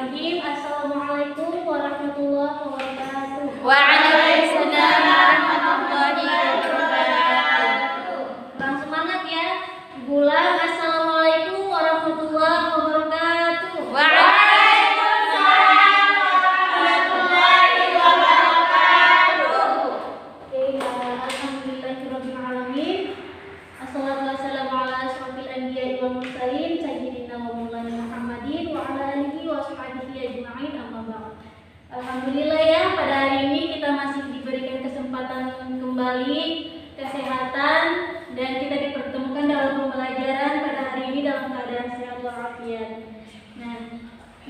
Bismillahirrahmanirrahim. Assalamualaikum warahmatullahi wabarakatuh. Waalaikumsalam warahmatullahi wabarakatuh. Kurang semangat ya. Ulang. Assalamualaikum warahmatullahi wabarakatuh. Waalaikumsalam warahmatullahi wabarakatuh. Oke, alhamdulillahirabbil alamin. Assalatu wassalamu ala asyrofil anbiya'i wal mursalin sayyidina wa maulana Muhammadin wa ala alihi wa sahbihi ajma'in, amma ba'd. Alhamdulillah ya, pada hari ini kita masih diberikan kesempatan kembali kesehatan dan kita dipertemukan dalam pembelajaran pada hari ini dalam keadaan sehat walafiat. Nah,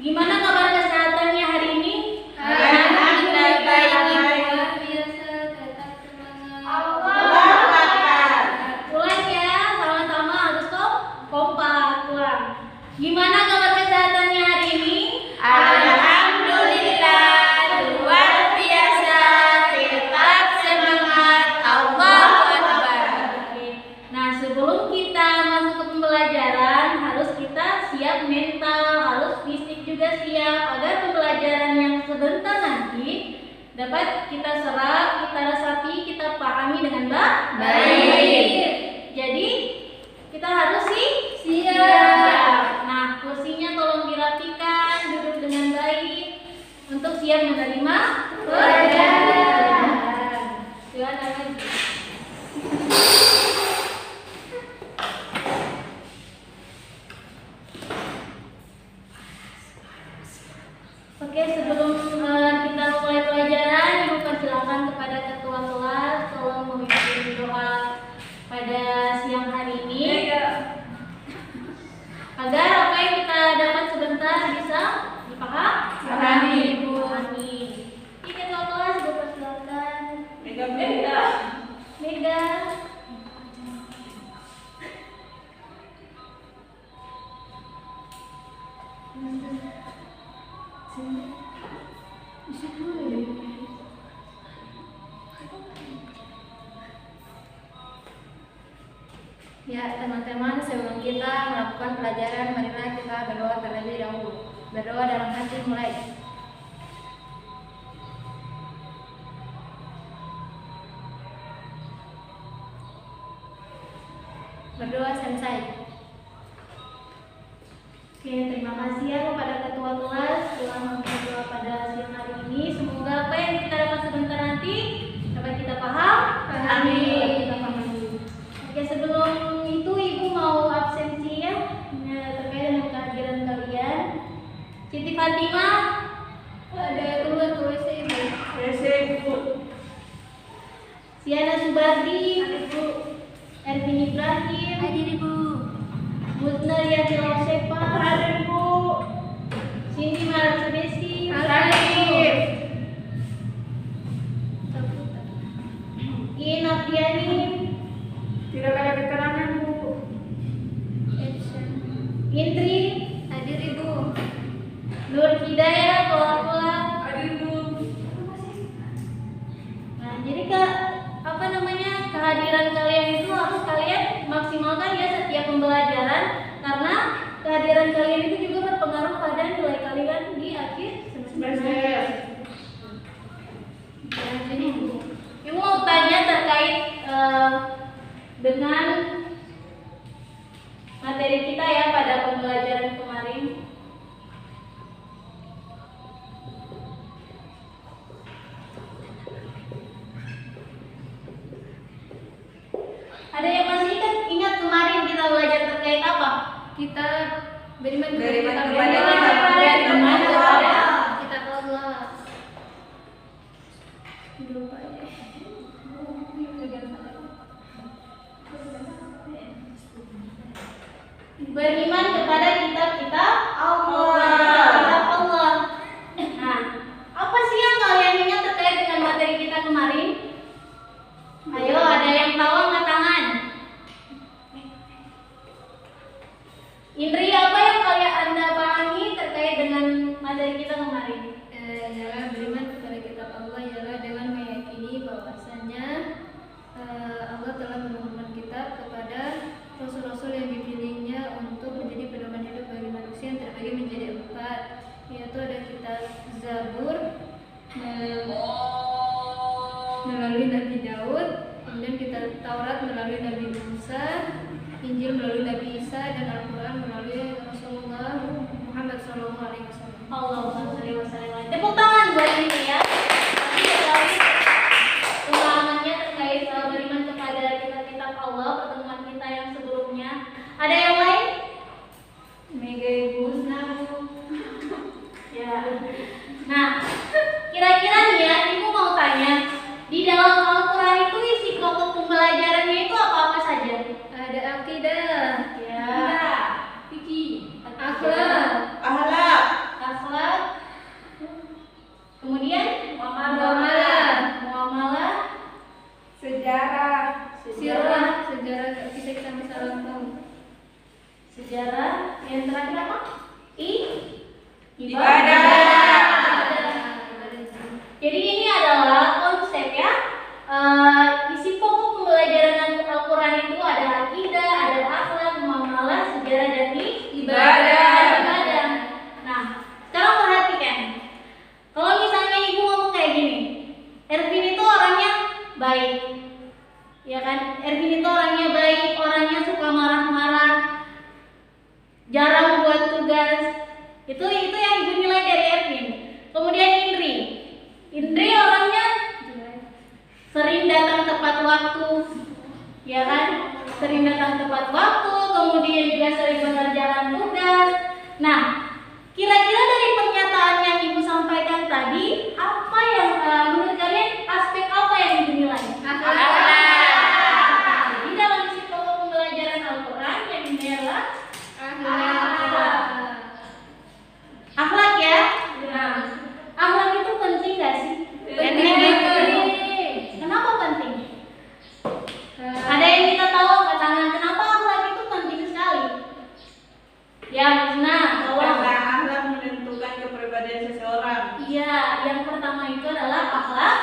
gimana kabar kesehatannya hari ini? Alhamdulillah baik. Luar biasa, tetap semangat. Ulang ya, sama-sama harus kompak. Ulang. Gimana kabar kesehatannya hari ini? Alhamdulillah luar biasa, tetap semangat. Allahu Akbar. Oke. Nah, sebelum kita masuk ke pembelajaran, harus kita siap mental, harus fisik juga siap agar pembelajaran yang sebentar nanti dapat kita serap, kita resapi, kita pahami dengan baik. Jadi kita harus siap. Nah, kursinya tolong dirapikan, duduk dengan baik untuk siap menerima pelajaran. Silakan lagi. Oke, sebelum kita mulai pelajaran, Ibu persilakan kepada ketua kelas tolong memimpin doa pada siang hari ini agar apa yang kita dapat sebentar bisa dipahami. Ibu. Amin. Oke, ketua kelas Ibu persilakan. Mega. Ya teman-teman, sebelum kita melakukan pelajaran, marilah kita berdoa terlebih dahulu. Berdoa dalam hati mulai. Berdoa selesai. Oke, terima kasih ya kepada ketua kelas telah berdoa pada siang hari ini. Semoga apa yang kita dapat sebentar nanti dapat kita pahami. Kita pahami. Oke, sebelum itu Ibu mau absensi ya, terkait dengan kehadiran kalian. Siti Fatimah ada keluar ke WC Ibu. Siana Subardi, Ibu. Ervin Ibrahim, hadir Ibu. Mutna Yati Lausepa, hadir Ibu. Cindy Marasabesi, hadir. Iin Apriani, tidak ada keterangan Bu. Indri, hadir Ibu. Nur Hidayah, Pola, hadir Ibu. Nah, jadi kehadiran kalian itu harus kalian maksimalkan ya setiap pembelajaran, karena kehadiran kalian itu juga berpengaruh pada nilai kalian di akhir semester. Nah, jadi Ibu mau tanya terkait dengan materi kita ya pada pembelajaran kemarin. Ada yang masih ingat kemarin kita belajar terkait apa? Kita beriman kepada kita Allah. Lupa deh. Beriman kepada kitab-kitab Allah. Nah, apa sih yang kalian ingat terkait dengan materi kita kemarin? Ayo, ada yang tahu angkat tangan. Indri, apa yang Anda pahami terkait dengan materi kita kemarin? Ialah beriman kepada kitab Allah, ialah dengan meyakini bahwasannya Allah telah menurunkan kitab kepada rasul-rasul yang dipilihnya untuk menjadi pedoman hidup bagi manusia yang terbagi menjadi 4, yaitu ada Zabur melalui Nabi Daud, kemudian kita Taurat melalui Nabi Musa, Injil melalui Nabi Isa, dan Al-Quran melalui Rasulullah Muhammad SAW. Allahumma sholli wa sallim. Tepuk tangan buat ini ya. Nanti terkait pengalamannya terkait beriman kepada kitab-kitab Allah, pertemuan kita yang sebelumnya. Ada yang lain? Mega Ibu. Ya. Nah, kira-kira nih ya, Ibu mau tanya, di dalam Al-Quran itu isi pokok pembelajarannya itu apa-apa saja? Ada akidah, Ya. Fikih, akhlak, akhlak, kemudian muamalah, Sejarah. sirah, sejarah kisah kita masa lampau, sejarah, yang terakhir apa? Ibadah. Jadi ini adalah konsep ya. Isi pokok pembelajaran Al-Quran itu ada akidah, ada akhlak, muamalah, sejarah, dan ibadah. Nah, sekarang perhatikan. Kalau misalnya ibu ngomong kayak gini, Ervin itu orangnya baik, ya kan? Ervin itu orangnya baik, orangnya suka marah-marah, jarang buat tugas. Itu yang ibu nilai dari Ervin. Kemudian Indri orangnya sering datang tepat waktu, ya kan? Sering datang tepat waktu, kemudian juga sering mengerjakan tugas. Nah, kira-kira dari pernyataan yang ibu sampaikan tadi, apa yang menurut kalian aspek apa yang ibu nilai? Jadi dalam isi pokok pembelajaran Al-Quran yang dinilai adalah akhlak ya. Nah, akhlak itu penting gak sih? Penting. Kenapa penting? Ada yang kita tahu angkat tangan, kenapa akhlak itu penting sekali? Ya, nah, Karena akhlak menentukan kepribadian seseorang. iya, yang pertama itu adalah akhlak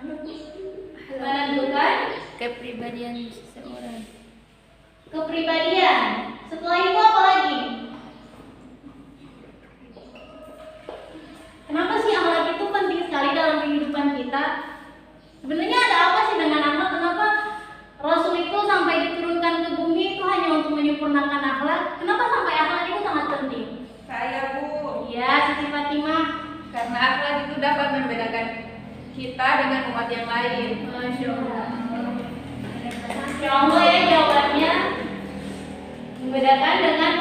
menentukan kepribadian seseorang. kepribadian. Setelah itu apa lagi? Kenapa sih akhlak itu penting sekali dalam kehidupan kita? Sebenarnya ada apa sih dengan akhlak? Kenapa Rasul itu sampai diturunkan ke bumi itu hanya untuk menyempurnakan akhlak? Kenapa sampai akhlak itu sangat penting? Saya, Bu. Ya, Siti Fatimah. Karena akhlak itu dapat membedakan kita dengan umat yang lain. Masya Allah. Masya Allah ya jawabannya. Membedakan dengan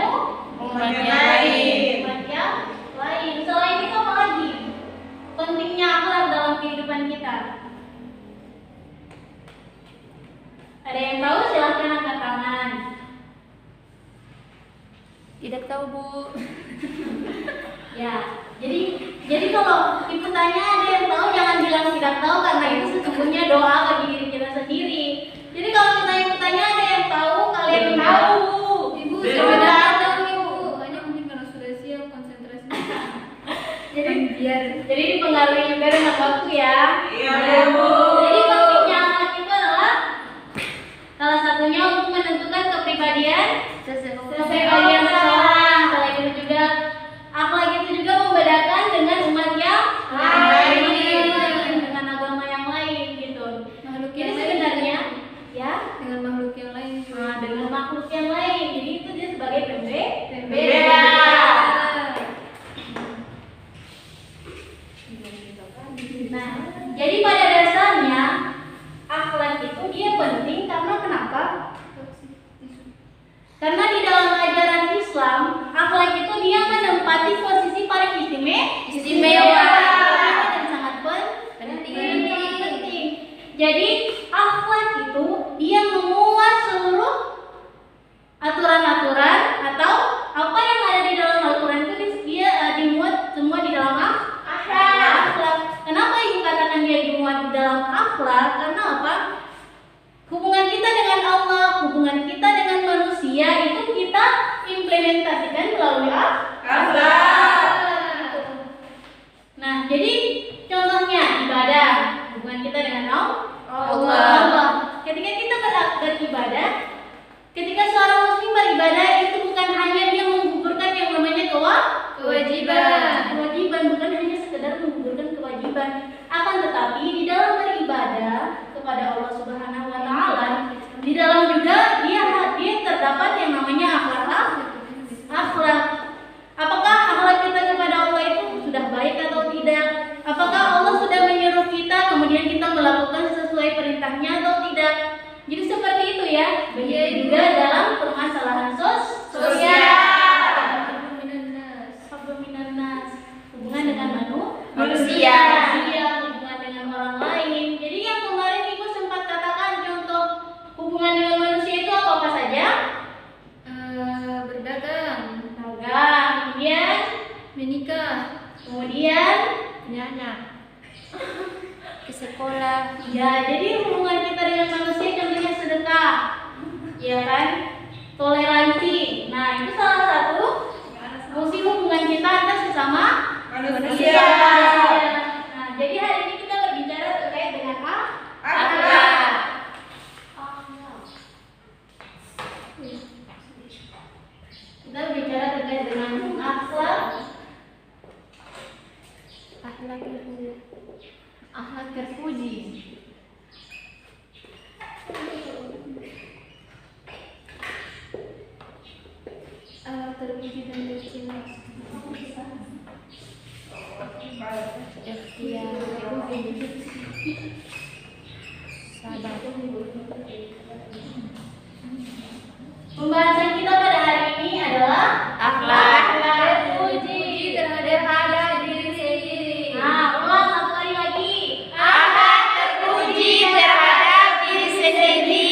Umat yang lain. Umat yang lain. Selain itu apa lagi? Pentingnya akhlak dalam kehidupan kita. Ada yang tahu silahkan angkat tangan. Tidak tahu, Bu. Ya, jadi kalau ibu tanya ada yang tahu jangan bilang tidak tahu karena itu sesungguhnya doa bagi diri kita sendiri. Jadi kalau misalnya ibu tanya ada yang tahu kalian tahu. Ibu Belum sebenarnya tahu, Ibu. Hanya mungkin karena sudah siap konsentrasi. Jadi dipengaruhi juga dengan waktu ya. Iya, Bu. Bu. Jadi pentingnya akhlak itu adalah salah satunya untuk menentukan kepribadian seseorang. Selain itu juga akhlak itu juga membedakan dengan umat yang lain, dengan agama yang lain gitu. Makhluk Jadi yang lain sebenarnya ya dengan makhluk yang lain juga. dengan makhluk yang lain. Jadi itu dia sebagai Beda. pembeda. Nah, jadi pada dasarnya akhlak itu dia penting karena kenapa? Karena di dalam ajaran Islam, akhlak itu dia menikah, kemudian punya anak, ke sekolah, ya, jadi hubungan kita dengan manusia contohnya sedekah, ya kan? Toleransi. Nah, itu salah satu fungsi hubungan kita antar sesama manusia. Nah, jadi hari ini kita berbicara terkait dengan akhlak. Kita berbicara terkait dengan akhlak. akhlak terpuji. Terpuji dan tercela. Ikhtiar, sabar. Pembahasan kita pada hari ini adalah Akhlak terpuji terhadap diri sendiri. Nah, ulang satu kali lagi. Akhlak terpuji terhadap diri sendiri.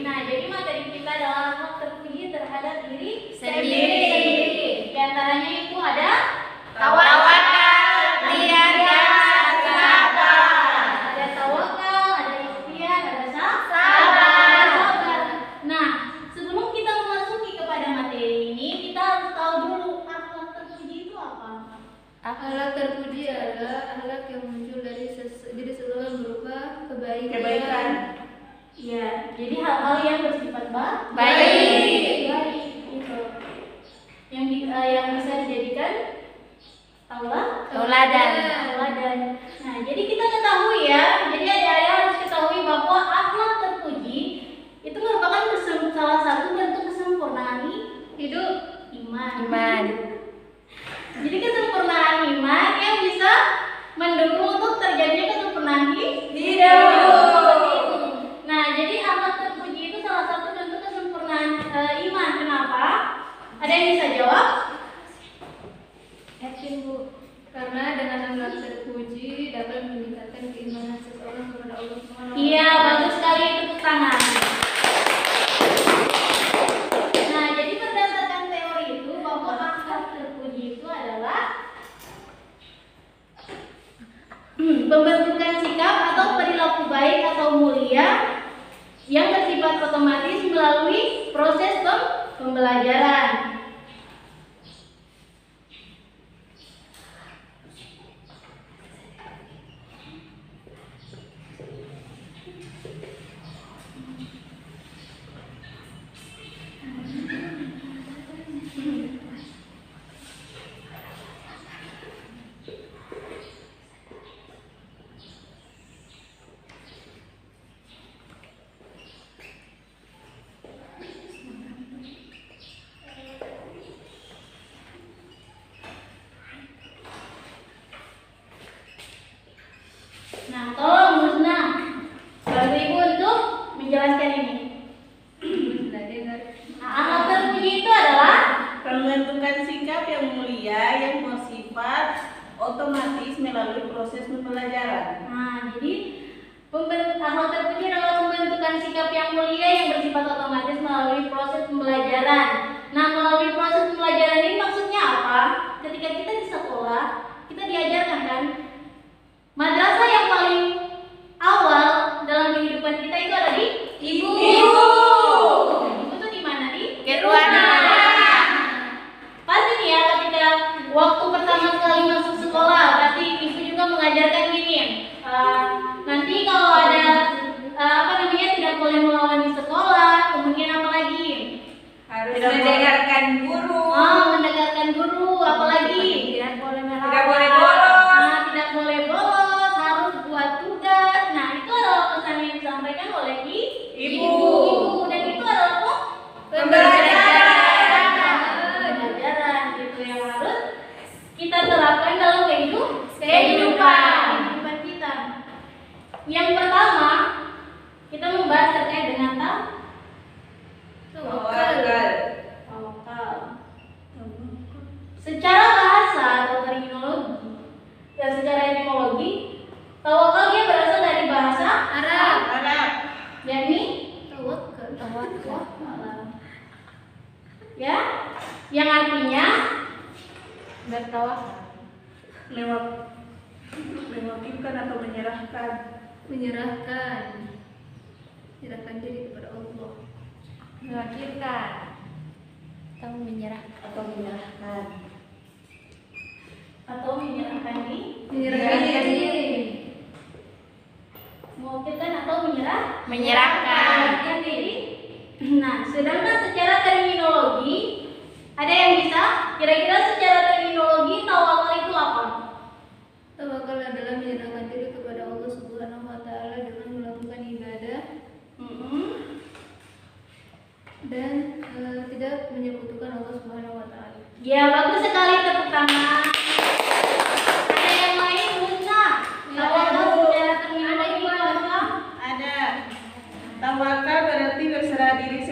Nah, jadi materi kita adalah akhlak terpuji terhadap diri Sendiri. Di antaranya itu ada Tawakal, ikhtiar, dan sabar. ada tawakal, ada ikhtiar, ada Sabar. sabar. Nah, sebelum kita memasuki kepada materi ini, kita harus tahu dulu akhlak terpuji itu apa. Akhlak terpuji adalah akhlak yang muncul dari diri seseorang berupa Kebaikan. Ya, jadi hal-hal yang bersifat Baik. baik itu yang bisa dijadikan Tauladan. tauladan. Nah, jadi kita ketahui ya, jadi adik-adik harus ketahui bahwa akhlak terpuji itu merupakan salah satu bentuk kesempurnaan hidup. Iman. Jadi kesempurnaan iman yang bisa mendukung untuk terjadinya kesempurnaan hidup. Nah, jadi akhlak terpuji itu salah satu bentuk kesempurnaan iman. Kenapa? Ada yang bisa jawab? Yakin Bu, karena dengan akhlak terpuji dapat meningkatkan keimanan seseorang kepada Allah Subhanahu wa Ta'ala. Iya, bagus sekali, tepuk tangan. Nah, jadi berdasarkan teori itu bahwa akhlak terpuji itu adalah pembentukan sikap atau perilaku baik atau mulia yang bersifat otomatis melalui proses pembelajaran. Nah, tolong Musna, bantu Ibu untuk menjelaskan ini. Nah, akhlak terpuji itu adalah Pembentukan sikap yang mulia yang bersifat otomatis melalui proses pembelajaran. Nah, jadi akhlak terpuji adalah pembentukan sikap yang mulia yang bersifat otomatis melalui proses pembelajaran. Nah, melalui proses pembelajaran ini maksudnya apa? Ketika kita di sekolah, kita diajarkan kan, madrasah yang paling awal dalam kehidupan kita itu ada di ibu. Ibu tuh di mana di? Keruangan. Pasti nih ya, ketika waktu pertama kali masuk sekolah, pasti ibu juga mengajarkan gini. Nanti kalau ada tidak boleh melawan di sekolah, kemudian apa lagi? Harus mendengarkan guru. Mendengarkan guru, apalagi? Tidak boleh Tidak boleh bolos. Tidak boleh bolos, harus buat tugas. Nah, itu adalah pesan yang disampaikan oleh ibu. Dan itu adalah pembelajaran gitu yang harus kita terapkan dalam kehidupan kita. Yang pertama, kita membahas terkait dengan Tawakal. tawakal. Secara bahasa atau terminologi dan secara etimologi, tawakal dia berasal dari bahasa Arab. yakni Tawakal. ya, yang artinya Bertawakal. Mewakilkan atau menyerahkan. Menyerahkan diri kepada Allah. Mewakilkan. Atau menyerahkan. Atau menyerahkan. Atau menyerahkan diri. Menyerahkan diri. Mewakilkan atau Menyerahkan. menyerahkan diri. Nah, sedangkan secara terminologi ada yang bisa? Kira-kira secara terminologi tawakal itu apa? Tawakal adalah menyerahkan diri kepada Allah Subhanahu wa taala dengan melakukan ibadah dan tidak menyekutukan Allah Subhanahu wa taala. Ya, bagus sekali, tepuk tangan. Ada yang lain bisa? Tawakal secara terminologi itu apa? Ada. Tawakal berarti berserah diri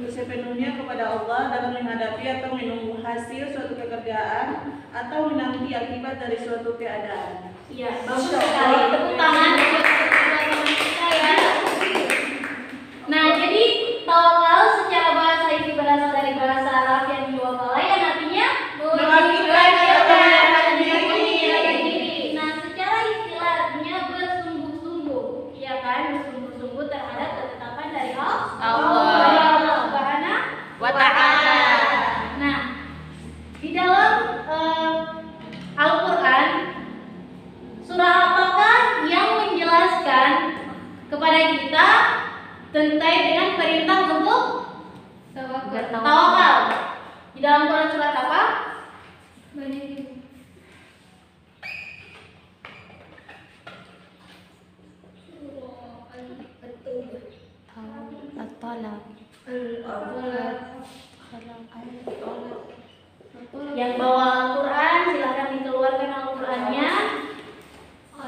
sepenuhnya kepada Allah dalam menghadapi atau menunggu hasil suatu pekerjaan atau menanti akibat dari suatu keadaan. Iya, bagus sekali. Tepuk tangan buat teman kita ya. Nah, jadi tawakal secara bahasa ini berasal dari bahasa Arab yang diwakala yang artinya Mewakilkan atau menyerahkan diri. Nah, secara istilah artinya bersungguh-sungguh, ya kan? Bersungguh-sungguh terhadap ketetapan dari Allah Subhanahu Wa ta'ala. Nah, di dalam Al-Quran, surah apakah yang menjelaskan kepada kita tentang dengan perintah untuk tawakal? Di dalam Quran surat apa? Banyak ini. At-talaq. Yang bawa Al-Quran silahkan dikeluarkan Al-Qurannya.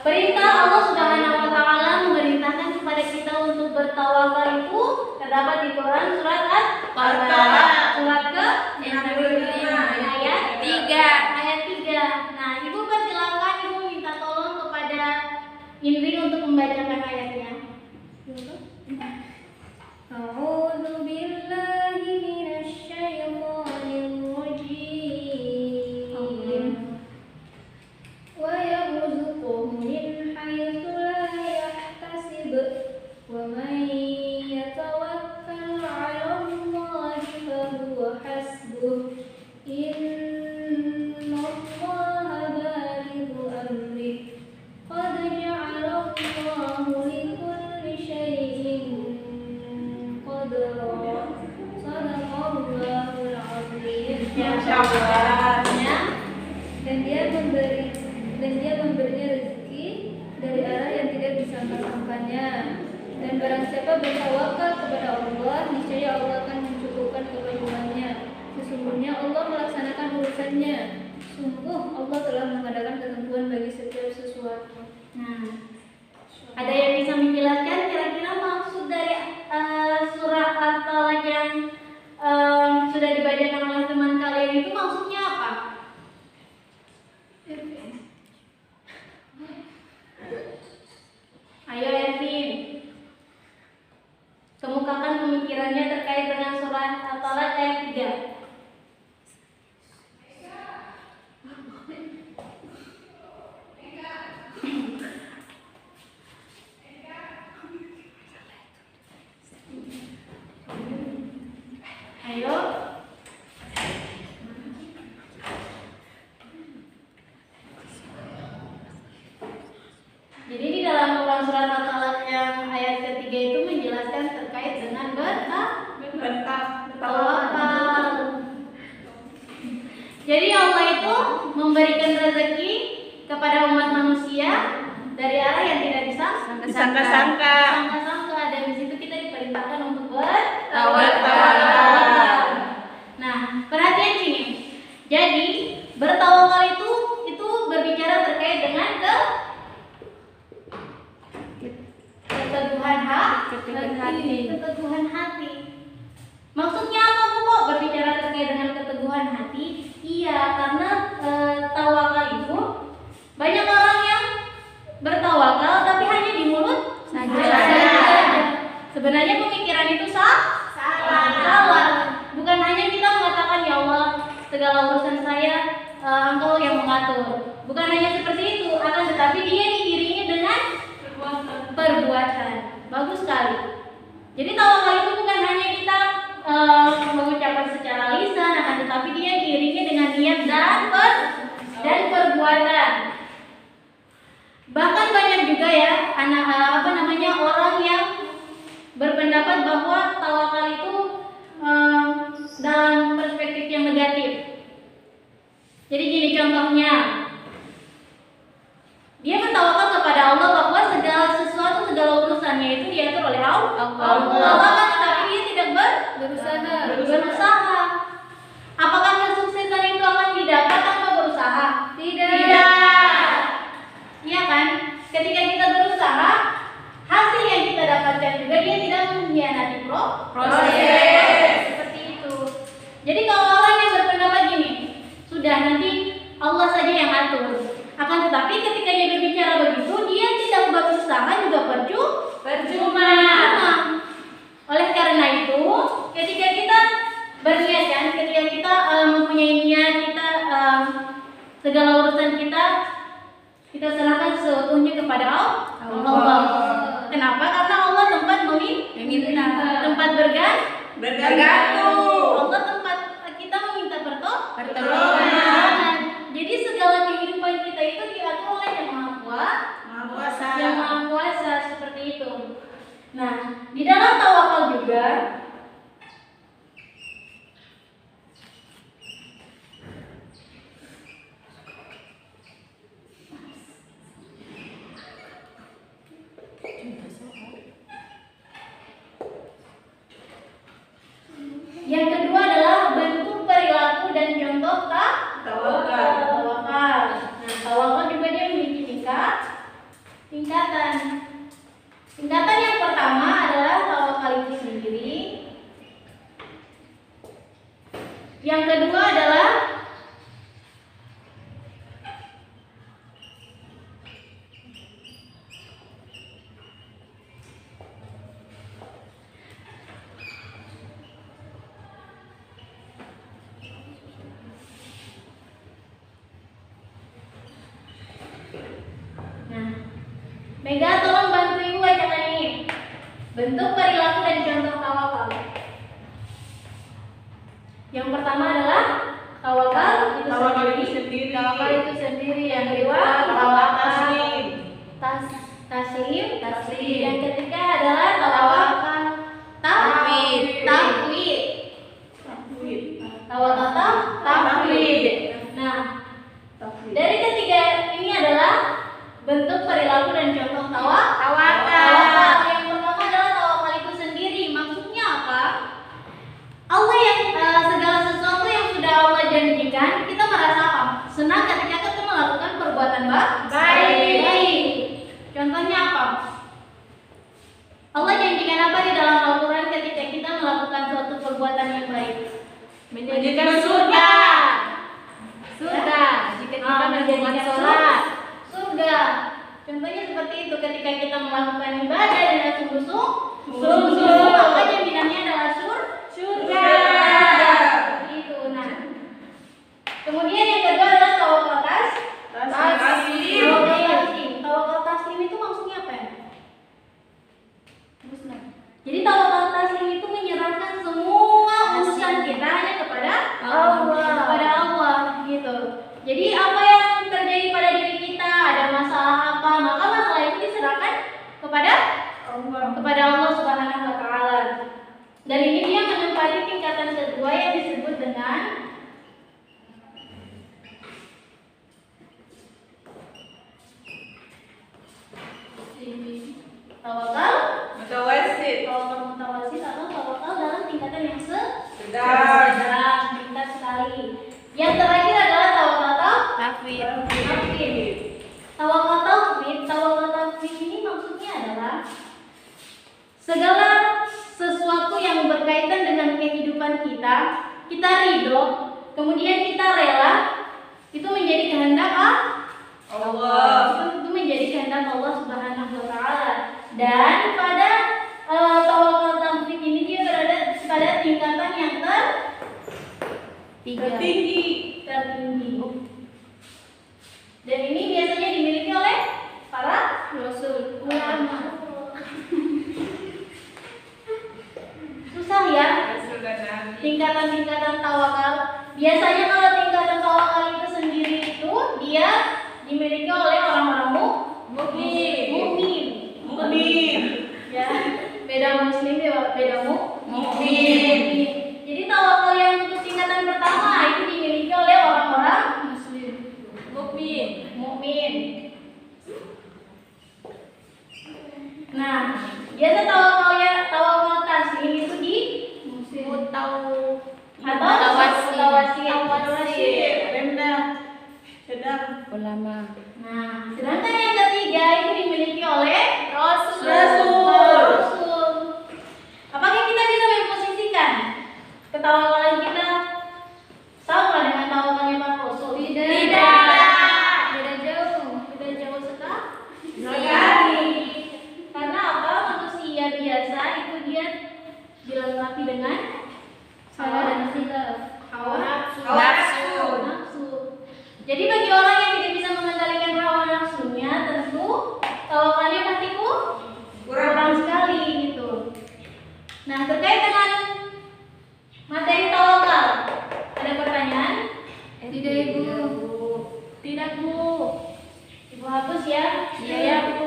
Perintah Allah Subhanahu wa taala memerintahkan kepada kita untuk bertawakal itu terdapat di Quran surat At-Talaq. Surat ke-65 ayat 3. Nah, Ibu persilakan, Ibu minta tolong kepada Indri untuk membacakan ayatnya. A'udzu billahi minasy syaithanir rajim. Wa yarzuquhu min haitsu la yahtasib wa man yatawakkal 'ala Allahi fa huwa hasbuh. Innallaha balighu amrihi qad ja'ala Allahu likulli syai'in qadra. Sadaqallahul 'azim. Masya Allah. Dan dia memberinya rezeki dari arah yang tidak disangka-sangkanya. Dan barang siapa bertawakal kepada Allah, niscaya Allah akan mencukupkan kewajibannya. Sesungguhnya Allah melaksanakan urusannya. Sungguh Allah telah mengadakan ketentuan bagi setiap sesuatu. Nah, ada yang bisa menjelaskan kira-kira maksud dari surah At-Talaq yang sudah dibacakan oleh teman kalian itu maksudnya apa? Ayo Ervin, kemukakan pemikirannya terkait dengan surah At-Talaq ayat 3. Ayo. Jadi di dalam Quran surat At-Talaq yang ayat ketiga itu menjelaskan terkait dengan bertawakal. Jadi Allah itu memberikan rezeki kepada umat manusia dari arah yang tidak Disangka-sangka. dan di situ kita diperintahkan untuk bertawakal. Bertawakal. Nah, perhatian sini. Jadi bertawakal itu berbicara terkait dengan keteguhan hati. Maksudnya apa Bu kok berbicara terkait dengan keteguhan hati? Iya, karena tawakal itu banyak orang yang bertawakal tapi hanya di mulut saja. Sebenarnya pemikiran itu salah. Bukan hanya kita mengatakan ya Allah segala urusan saya mengatur. Bukan hanya seperti itu, akan tetapi dia diiringi dengan perbuatan. Bagus sekali. Jadi tawakal itu bukan hanya kita mengucapkan secara lisan, akan tetapi dia diiringi dengan niat dan perbuatan. Bahkan banyak juga ya orang yang berpendapat bahwa tawakal itu dalam perspektif yang negatif. Jadi gini contohnya, dia bertawakal kepada Allah bahwa segala urusannya itu diatur oleh Allah kan, tetapi dia tidak berusaha. Apakah kesuksesan itu akan didapat tanpa berusaha? Tidak. Iya kan? Ketika kita berusaha, hasil yang kita dapatkan juga dia tidak mengkhianati proses. Seperti itu. Jadi kalau orang yang berpendapat gini, sudah nanti Allah saja yang atur. Akan tetapi ketika dia berbicara begitu, dia tidak berusaha juga percuma. Oleh karena itu, ketika kita berniat kan, ketika kita mempunyai niat, kita segala urusan kita serahkan seutuhnya kepada Allah. Kenapa? Karena Allah tempat meminta, tempat bergantung. Allah tempat kita meminta pertolongan. Jadi segala kehidupan kita itu diatur oleh Yang Maha Kuasa seperti itu. Nah, di dalam tawakal juga yang kedua adalah bentuk perilaku dan contoh tawakal. Nah, tawakal juga dia memiliki tingkatan. Tingkatan yang pertama adalah tawakal itu sendiri. Yang kedua adalah Mega, tolong bantu Ibu bacakan ini. Bentuk perilaku dan contoh tawakal. Yang pertama adalah tawakal itu sendiri. Yang kedua taslim. Yang ketiga adalah tawakal tafwid. Nah, dari ketiga ini adalah bentuk perilaku dan contoh tawakal. Yang pertama adalah tawakal itu sendiri. Maksudnya apa? Allah yang segala sesuatu yang sudah Allah janjikan, kita merasa apa? Senang ketika kita melakukan perbuatan baik. Contohnya apa? Allah janjikan apa di dalam Al-Quran ketika kita melakukan suatu perbuatan yang baik? Menjadikan surga. Jika kita melakukan sholat, surga. Contohnya seperti itu, ketika kita melakukan ibadah dengan sungguh-sungguh, maka jaminannya adalah surga. Itu. Nah, kemudian yang kedua adalah tawakal taslim. Tawakal taslim itu maksudnya apa ya? Jadi tawakal taslim itu menyerahkan semua urusan kita hanya kepada Allah, gitu. Jadi apa yang terjadi pada diri kita, ada masalah apa, maka masalah itu diserahkan kepada Allah Subhanahu wa taala. Dan ini dia menempati tingkatan kedua yang disebut dengan tawakal mutawasit atau tawakal dalam tingkatan yang sedang, tingkat sekali. Yang terakhir adalah tawakal tafwid. Tawakal tafwid ini maksudnya adalah segala sesuatu yang berkaitan dengan kehidupan kita ridho, kemudian kita rela, itu menjadi kehendak Allah. Itu menjadi kehendak Allah Subhanahu wa taala. Dan pada tawakal tafwid ini dia berada pada tingkatan yang tertinggi. dia dimiliki oleh orang-orang mukmin. Ya, beda muslim beda mukmin. Jadi tawakal yang untuk tingkatan pertama itu dimiliki oleh orang-orang mukmin. Nah, biasa tawakal taslim itu di mutawassit. Rendah, sedang. Ulama. Nah, sedangkan yang ketiga itu dimiliki oleh Rasul. Apakah kita bisa memposisikan ketawakalan kita sama dengan tawakalnya Pak Rasul? Tidak jauh sekali. Karena apa? Manusia biasa itu dia dilengkapi dengan salah dan silap. hawa Nafsu. Jadi bagi orang yang tidak bisa mengendalikan hawa nafsunya, tentu tawakalnya pasti kurang sekali gitu. Nah, terkait dengan materi tawakal, ada pertanyaan? Tidak, Ibu. Tidak, Bu. Ibu hapus ya. Iya, Bu.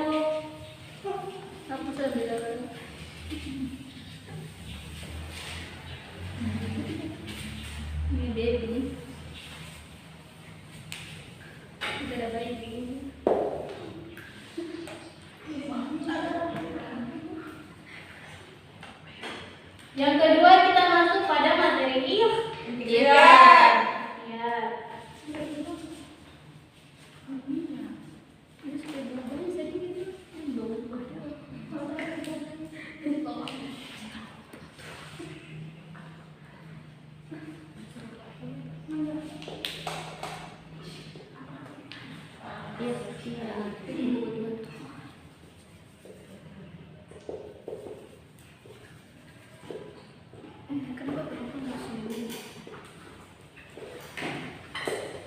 Aku sudah ini baby. Tidak baik ini. Yang kedua kita masuk pada materi Iya. Ya.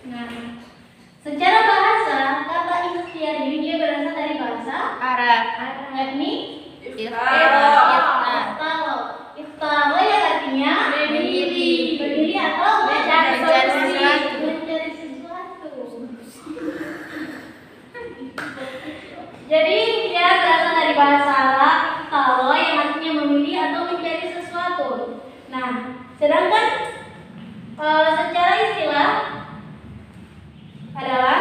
Nah, secara bahasa kata ikhtiar ini dia berasal dari bahasa Arab. yakni Iftara. Iftara yang artinya berdiri atau mencari sesuatu. Jadi ikhtiar berasal dari bahasa Arab iftara yang artinya memilih atau mencari sesuatu. Nah, sedangkan secara istilah adalah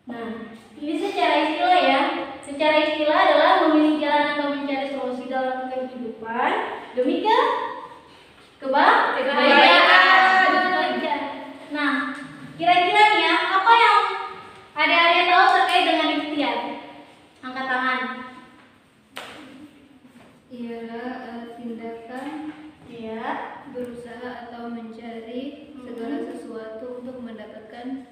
Nah, ini secara istilah ya. Secara istilah adalah memilih jalan atau mencari solusi dalam kehidupan demi kebaikan. Nah, kira-kira nih ya, apa yang adik-adik tahu terkait dengan ikhtiar? Angkat tangan. Ialah tindakan Ya. berusaha atau mencari segala sesuatu untuk mendapatkan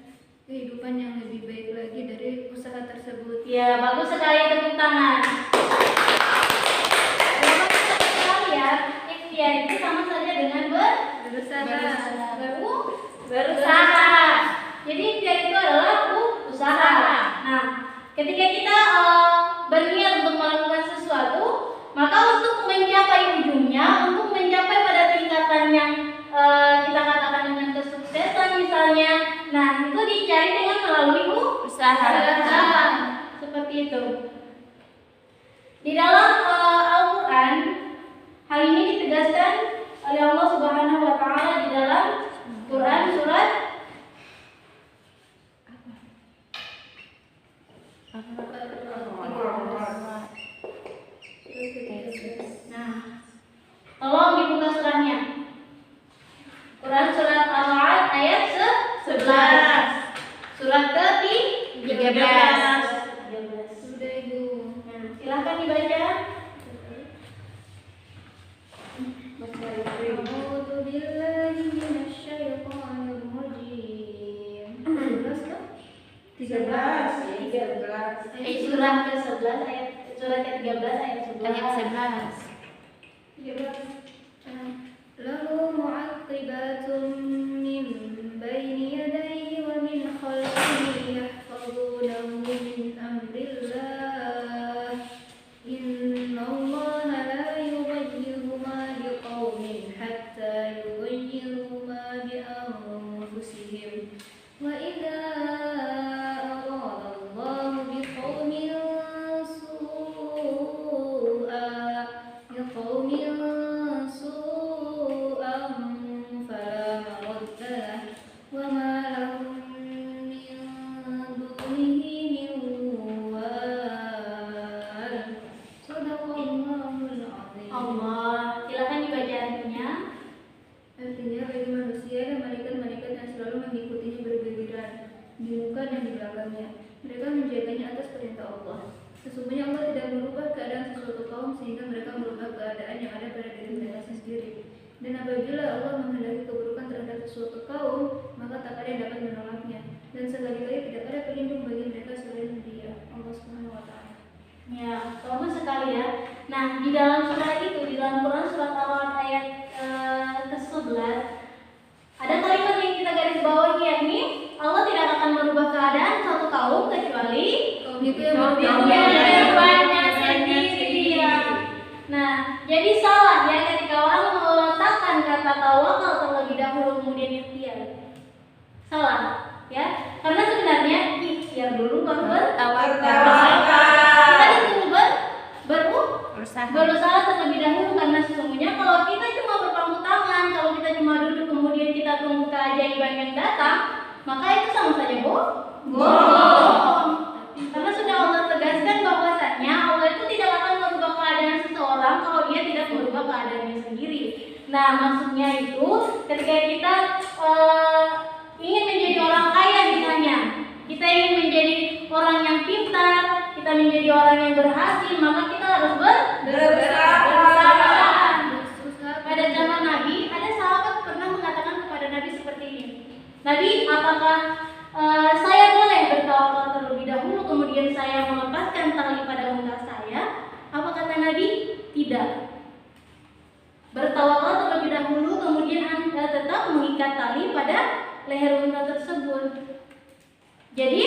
kehidupan yang lebih baik lagi dari usaha tersebut. Ya, bagus sekali, tepuk tangan. Bagus sekali ya. Ikhtiar itu sama saja dengan berusaha. Jadi ikhtiar itu adalah usaha. Nah, ketika kita berniat untuk melakukan sesuatu, maka untuk mencapai ujungnya, untuk mencapai pada tingkatan yang kita katakan dengan kesuksesan misalnya, nah itu dicari dengan melalui Usaha. seperti itu. Di dalam Al-Quran, hal ini ditegaskan oleh Allah Subhanahu Wa Taala di dalam Quran surat Nah, tolong dibuka surahnya. Quran surat Al-Ra'd ayat 11. Surat ke-13. Sudah Ibu. Nah, silakan dibaca. A'udzu billahi minasy syaithanir rajim. 11 kan? 13. Surah ke-11 ayat surat ke-13 ayat 11. Ayat 11. Lahu mu'aqibatun min baini yadayhi wa min khalfihi yahfazunahu min amrillah. Innallaha la yughayyiru ma biqaumin hatta yughayyiru ma bi anfusihim. Wa idza arada Allahu biqaumin Allah, silakan dibaca artinya. Artinya bagi manusia dan malaikat-malaikat yang selalu mengikutinya bergiliran di muka dan di belakangnya. Mereka menjaganya atas perintah Allah. Sesungguhnya Allah tidak merubah keadaan sesuatu kaum sehingga mereka merubah keadaan yang ada pada diri mereka sendiri. Dan apabila Allah menghendaki keburukan terhadap sesuatu kaum, maka tak ada yang dapat menolaknya. Dan sekali-kali tidak ada pelindung bagi mereka selain Dia, Allah Subhanahu wa Ta'ala. Ya, bagus sekali ya. Nah, di dalam surah itu, di dalam Quran surat Al-Ra'd ayat ke-11 ada kalimat yang kita garis bawahi, yakni Allah tidak akan merubah keadaan suatu kaum kecuali Kaum itu yang berubahnya sendiri. Ya. Nah, jadi salah ya ketika orang meletakkan kata tawakal terlebih dahulu kemudian ikhtiar. Salah, ya. Karena sebenarnya ikhtiar dulu baru bertawakal. Kita disuruh berusaha terlebih dahulu, karena sesungguhnya kalau kita cuma berpangku tangan, kalau kita cuma duduk kemudian kita tunggu keajaiban yang datang, maka itu sama saja bohong. Karena sudah Allah tegaskan bahwasannya Allah itu tidak akan merubah keadaan seseorang kalau dia tidak merubah keadaannya sendiri. Nah, maksudnya itu ketika kita ingin menjadi orang kaya misalnya, kita ingin menjadi orang yang pintar, kita menjadi orang yang berhasil, maka kita harus berusaha. Pada zaman Nabi, ada sahabat pernah mengatakan kepada Nabi seperti ini. Nabi, apakah saya boleh bertawakal terlebih dahulu kemudian saya melepaskan tali pada unta saya? Apa kata Nabi? Tidak. Bertawakal terlebih dahulu kemudian Anda tetap mengikat tali pada leher unta tersebut. Jadi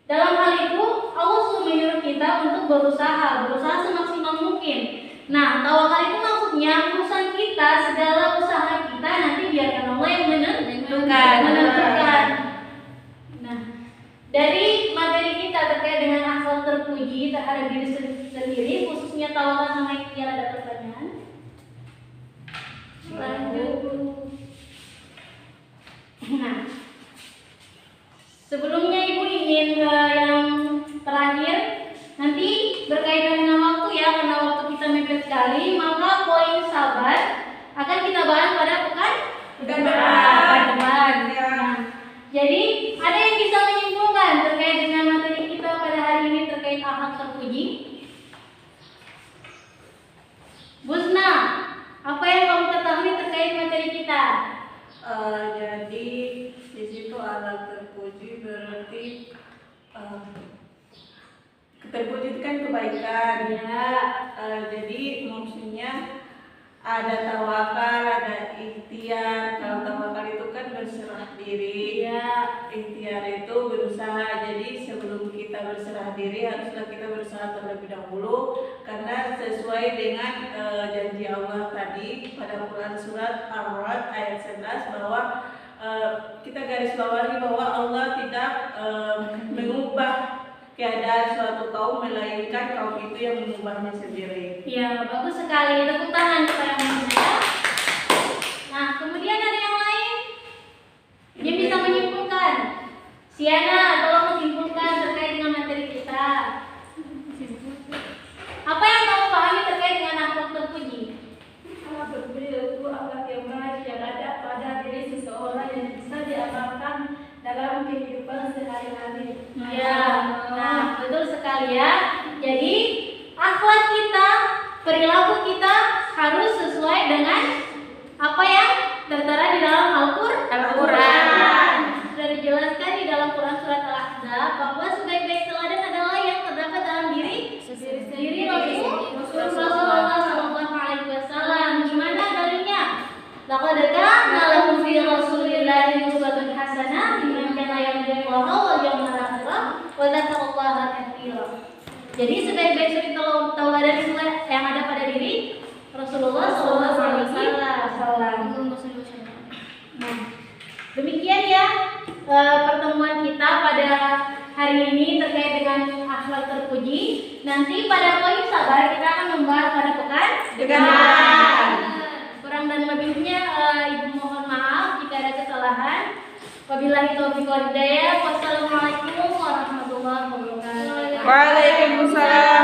dalam hal itu Allah sudah menyuruh kita untuk berusaha semaksimal mungkin. Nah, tawakal itu maksudnya urusan kita, segala usaha kita nanti biarkan Allah yang menentukan. Nah, dari materi kita terkait dengan akhlak terpuji terhadap diri sendiri, khususnya tawakal sama ikhtiar, ada pertanyaan? Lanjut. Nah, sebelumnya Ibu ingin yang terakhir, nanti berkaitan dengan waktu ya, karena waktu kita mepet sekali, maka poin sabar akan kita bahas pada pekan depan. Nah, jadi ada yang bisa menyimpulkan terkait dengan materi kita pada hari ini terkait akhlak terpuji? Busna, apa yang kamu ketahui terkait materi kita? Jadi di situ alat terpuji berarti terpuji itu kan kebaikan ya. Jadi maksudnya ada tawakal, ada ikhtiar. Kalau tawakal itu kan berserah diri ya, ikhtiar itu berusaha. Jadi sebelum kita berserah diri haruslah kita berusaha terlebih dahulu, karena sesuai dengan janji Allah tadi pada Quran surat Al-Ra'd ayat 11 bahwa kita garis bawahi bahwa Allah tidak mengubah keadaan suatu kaum, melainkan kaum itu yang mengubahnya sendiri. Ya, bagus sekali. Tepuk tangan kepada saya. Nah, kemudian ada yang lain yang bisa menyimpulkan. Siana, tolong menyimpulkan terkait dengan materi kita. sekalian. Jadi akhlak kita, perilaku kita harus sesuai dengan apa yang tertera di dalam Al-Quran. Sudah dijelaskan di dalam Quran surat Al-Ahzab bahwa sebaik-baik teladan adalah yang terdapat dalam diri Rasulullah Sallallahu Alaihi Wasallam. Gimana dalilnya? Laqad kana lakum fi Rasulillahi uswatun hasanah liman kana yarjullaha wal yawmal akhir wa dzakarallaha katsiran. Jadi sebaik-baik suri tauladan yang ada pada diri Rasulullah Sallallahu Alaihi Wasallam. Nah, demikian ya pertemuan kita pada hari ini terkait dengan akhlak terpuji. Nanti pada poin sabar kita akan membahas pada pekan depan. Kurang dan lebihnya Ibu mohon maaf jika ada kesalahan. Wabillahi taufiq wal hidayah. Wassalamualaikum warahmatullahi wabarakatuh. Waalaikumsalam.